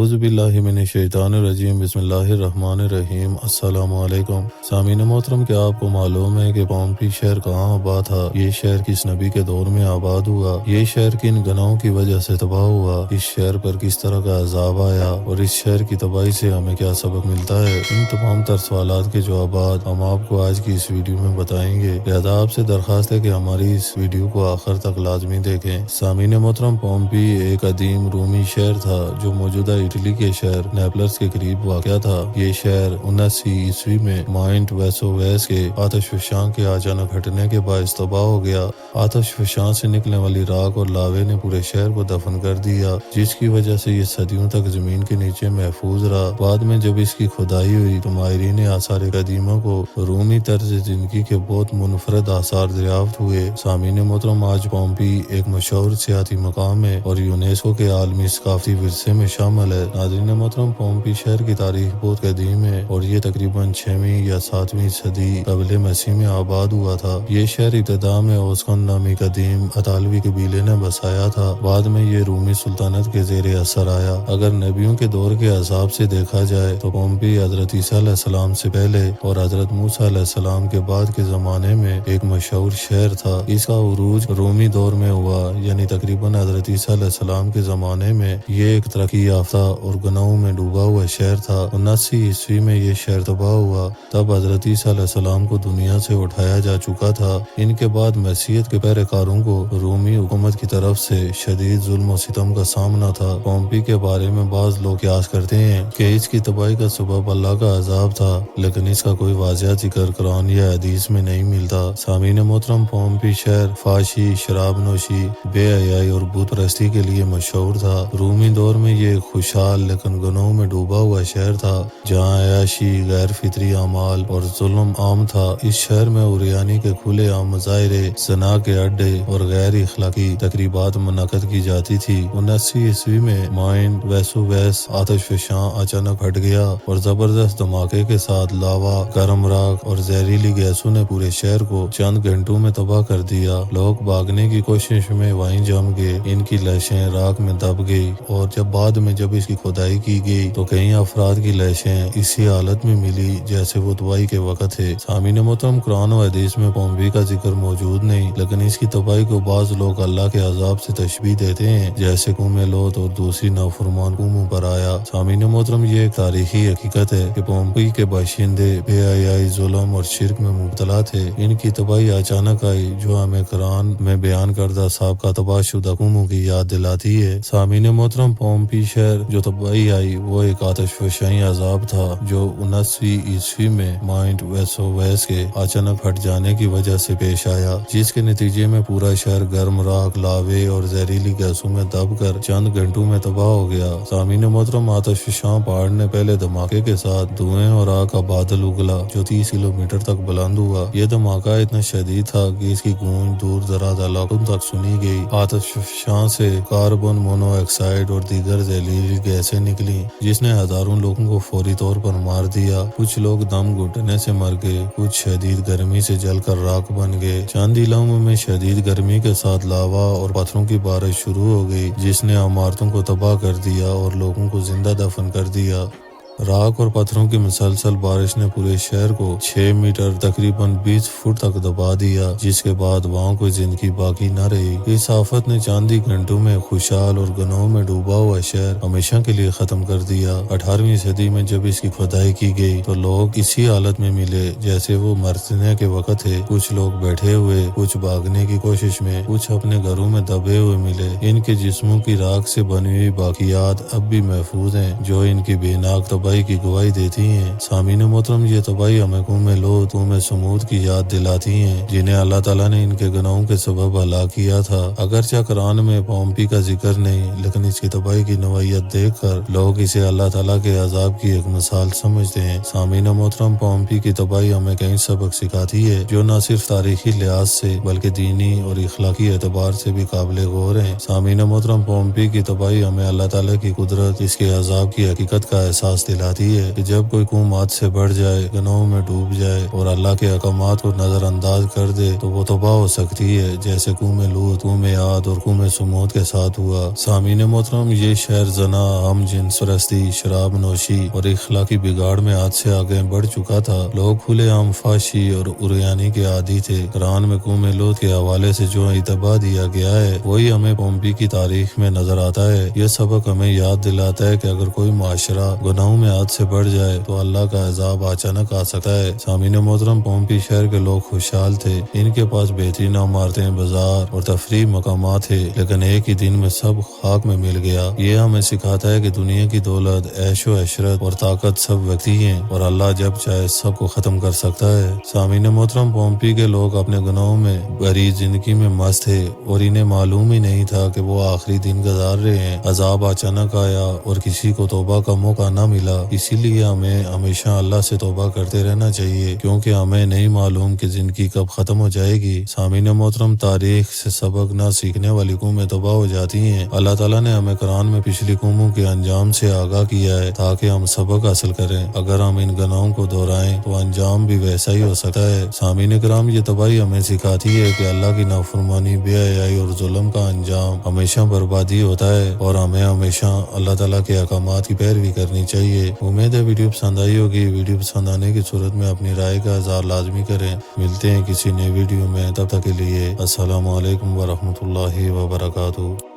اعوذ باللہ من الشیطان الرجیم بسم اللہ الرحمن الرحیم السلام علیکم سامعین محترم، کیا آپ کو معلوم ہے کہ پومپی شہر کہاں آباد تھا؟ یہ شہر کس نبی کے دور میں آباد ہوا؟ یہ شہر کن گناہوں کی وجہ سے تباہ ہوا؟ اس شہر پر کس طرح کا عذاب آیا اور اس شہر کی تباہی سے ہمیں کیا سبق ملتا ہے؟ ان تمام تر سوالات کے جوابات ہم آپ کو آج کی اس ویڈیو میں بتائیں گے، لہذا آپ سے درخواست ہے کہ ہماری اس ویڈیو کو آخر تک لازمی دیکھیں۔ سامعین محترم، پومپی ایک قدیم رومی شہر تھا جو موجودہ اٹلی کے شہر نیپلس کے قریب واقع تھا۔ یہ شہر 79 عیسوی میں مائنٹ ویسوویس کے آتش فشاں کے اچانک ہٹنے کے باعث تباہ ہو گیا۔ آتش فشاں سے نکلنے والی راکھ اور لاوے نے پورے شہر کو دفن کر دیا، جس کی وجہ سے یہ صدیوں تک زمین کے نیچے محفوظ رہا۔ بعد میں جب اس کی کھدائی ہوئی تو ماہرین آثار قدیمہ کو رومی طرز زندگی کے بہت منفرد آثار دریافت ہوئے۔ سامعین محترم، آج پومپی ایک مشہور سیاحتی مقام ہے اور یونیسکو کے عالمی ثقافتی ورثے میں شامل ہے۔ ناظرین محترم، پومپی شہر کی تاریخ بہت قدیم ہے اور یہ تقریباً 6ویں یا 7ویں صدی قبل مسیح میں آباد ہوا تھا۔ یہ شہر ابتدا میں اوسکن نامی قدیم اطالوی قبیلے نے بسایا تھا، بعد میں یہ رومی سلطنت کے زیر اثر آیا۔ اگر نبیوں کے دور کے عذاب سے دیکھا جائے تو پومپی حضرت عیسیٰ علیہ السلام سے پہلے اور حضرت موسیٰ علیہ السلام کے بعد کے زمانے میں ایک مشہور شہر تھا۔ اس کا عروج رومی دور میں ہوا، یعنی تقریباً حضرت عیسیٰ علیہ السلام کے زمانے میں۔ یہ ایک ترقی یافتہ اور گناہوں میں ڈوبا ہوا شہر تھا۔ 79 عیسوی میں یہ شہر تباہ ہوا، تب حضرت عیسیٰ علیہ السلام کو دنیا سے اٹھایا جا چکا تھا۔ ان کے بعد مسیحیت کے پیروکاروں کو رومی حکومت کی طرف سے شدید ظلم و ستم کا سامنا تھا۔ پومپی کے بارے میں بعض لوگ قیاس کرتے ہیں کہ اس کی تباہی کا سبب اللہ کا عذاب تھا، لیکن اس کا کوئی واضح ذکر قرآن یا حدیث میں نہیں ملتا۔ سامعین محترم، پومپی شہر فحاشی، شراب نوشی، بے حیائی اور بت پرستی کے لیے مشہور تھا۔ رومی دور میں یہ ایک خوشحال لیکن گناہوں میں ڈوبا ہوا شہر تھا، جہاں عیاشی، غیر فطری اعمال اور ظلم عام تھا۔ اس شہر میں عریانی کے کھلے عام مظاہرے، زنا کے اڈے اور غیر اخلاقی تقریبات منعقد کی جاتی تھی۔ 79 عیسوی میں مائنٹ ویسوویس آتش فشاں اچانک ہٹ گیا اور زبردست دھماکے کے ساتھ لاوا، گرم راکھ اور زہریلی گیسوں نے پورے شہر کو چند گھنٹوں میں تباہ کر دیا۔ لوگ بھاگنے کی کوشش میں وہیں جم گئے، ان کی لاشیں راکھ میں دب گئی اور بعد میں جب اس کی کھدائی کی گئی تو کئی افراد کی لاشیں اسی حالت میں ملی جیسے وہ تباہی کے وقت تھے۔ سامعین محترم، قرآن و حدیث میں پومپی کا ذکر موجود نہیں، لیکن اس کی تباہی کو بعض لوگ اللہ کے عذاب سے تشبیہ دیتے ہیں، جیسے قوم لوط اور دوسری نافرمان قوموں پر آیا۔ سامعین محترم، یہ ایک تاریخی حقیقت ہے کہ پومپی کے باشندے بے حیائی، ظلم اور شرک میں مبتلا تھے۔ ان کی تباہی اچانک آئی، جو ہمیں قرآن میں بیان کردہ سابقہ تباہ شدہ قوموں کی یاد دلاتی ہے۔ سامعین محترم، پومپی شہر جو تباہی آئی وہ ایک آتش فشاں عذاب تھا جو 79 عیسوی میں مائنٹ ویسوویس کے اچانک ہٹ جانے کی وجہ سے پیش آیا، جس کے نتیجے میں پورا شہر گرم راکھ، لاوے اور زہریلی گیسوں میں دب کر چند گھنٹوں میں تباہ ہو گیا۔ سامعین محترم، آتش فشاں پہاڑ نے پہلے دھماکے کے ساتھ دھوئیں اور آگ کا بادل اگلا جو 30 کلومیٹر تک بلند ہوا۔ یہ دھماکہ اتنا شدید تھا کہ اس کی گونج دور دراز علاقوں تک سنی گئی۔ آتش فشاں سے کاربن مونو آکسائیڈ اور دیگر زہریلی گیسیں نکلی، جس نے ہزاروں لوگوں کو فوری طور پر مار دیا۔ کچھ لوگ دم گھٹنے سے مر گئے، کچھ شدید گرمی سے جل کر راکھ بن گئے۔ چند علاقوں میں شدید گرمی کے ساتھ لاوا اور پتھروں کی بارش شروع ہو گئی، جس نے عمارتوں کو تباہ کر دیا اور لوگوں کو زندہ دفن کر دیا۔ راکھ اور پتھروں کی مسلسل بارش نے پورے شہر کو 6 میٹر تقریباً 20 فٹ تک دبا دیا، جس کے بعد وہاں کوئی زندگی باقی نہ رہی۔ اس آفت نے چند ہی گھنٹوں میں خوشحال اور گناہوں میں ڈوبا ہوا شہر ہمیشہ کے لیے ختم کر دیا۔ 18ویں صدی میں جب اس کی کھدائی کی گئی تو لوگ اسی حالت میں ملے جیسے وہ مرنے کے وقت تھے۔ کچھ لوگ بیٹھے ہوئے، کچھ بھاگنے کی کوشش میں، کچھ اپنے گھروں میں دبے ہوئے ملے۔ ان کے جسموں کی راکھ سے بنی ہوئی باقیات اب بھی محفوظ ہیں، جو ان کی بےناک تباہی کی گواہی دیتی ہیں۔ سامعین محترم، یہ تباہی ہمیں قوم لوط، قوم سمود کی یاد دلاتی ہیں، جنہیں اللہ تعالیٰ نے ان کے گناہوں کے سبب ہلاک کیا تھا۔ اگرچہ قرآن میں پومپی کا ذکر نہیں، لیکن اس کی تباہی کی نوعیت دیکھ کر لوگ اسے اللہ تعالیٰ کے عذاب کی ایک مثال سمجھتے ہیں۔ سامعین محترم، پومپی کی تباہی ہمیں کئی سبق سکھاتی ہے جو نہ صرف تاریخی لحاظ سے بلکہ دینی اور اخلاقی اعتبار سے بھی قابل غور ہیں۔ سامعین محترم، پومپی کی تباہی ہمیں اللہ تعالیٰ کی قدرت، اس کے عذاب کی حقیقت کا احساس دلاتی ہے۔ دلاتی ہے کہ جب کوئی قوم حد سے بڑھ جائے، گناہوں میں ڈوب جائے اور اللہ کے احکامات کو نظر انداز کر دے تو وہ تباہ ہو سکتی ہے، جیسے قوم لوط، قوم عاد اور قوم سمود کے ساتھ ہوا۔ سامعین محترم، یہ شہر زنا، ہم جنس پرستی، شراب نوشی اور اخلاقی بگاڑ میں حد سے آگے بڑھ چکا تھا۔ لوگ کھلے عام فحشی اور عریانی کے عادی تھے۔ قرآن میں قوم لوط کے حوالے سے جو اتباع دیا گیا ہے وہی ہمیں پومپی کی تاریخ میں نظر آتا ہے۔ یہ سبق ہمیں یاد دلاتا ہے کہ اگر کوئی معاشرہ گناہوں میں حد سے بڑھ جائے تو اللہ کا عذاب اچانک آ سکتا ہے۔ سامعین محترم، پومپی شہر کے لوگ خوشحال تھے، ان کے پاس بہترین عمارتیں، بازار اور تفریح مقامات تھے، لیکن ایک ہی دن میں سب خاک میں مل گیا۔ یہ ہمیں سکھاتا ہے کہ دنیا کی دولت، عیش و عشرت اور طاقت سب وقتی ہیں اور اللہ جب چاہے سب کو ختم کر سکتا ہے۔ سامعین محترم، پومپی کے لوگ اپنے گناہوں میں بھری زندگی میں مست تھے اور انہیں معلوم ہی نہیں تھا کہ وہ آخری دن گزار رہے ہیں۔ عذاب اچانک آیا اور کسی کو توبہ کا موقع نہ ملا، اسی لیے ہمیں ہمیشہ اللہ سے توبہ کرتے رہنا چاہیے، کیونکہ ہمیں نہیں معلوم کہ زندگی کب ختم ہو جائے گی۔ سامعین محترم، تاریخ سے سبق نہ سیکھنے والی قومیں تباہ ہو جاتی ہیں۔ اللہ تعالیٰ نے ہمیں قرآن میں پچھلی قوموں کے انجام سے آگاہ کیا ہے تاکہ ہم سبق حاصل کریں۔ اگر ہم ان گناہوں کو دہرائیں تو انجام بھی ویسا ہی ہو سکتا ہے۔ سامعین کرام، یہ تباہی ہمیں سکھاتی ہے کہ اللہ کی نافرمانی، بے حیائی اور ظلم کا انجام ہمیشہ بربادی ہوتا ہے اور ہمیں ہمیشہ اللہ تعالیٰ کے احکامات کی پیروی کرنی چاہیے۔ امید ہے ویڈیو پسند آئی ہوگی۔ ویڈیو پسند آنے کی صورت میں اپنی رائے کا اظہار لازمی کریں۔ ملتے ہیں کسی نئے ویڈیو میں، تب تک کے لیے السلام علیکم ورحمۃ اللہ وبرکاتہ۔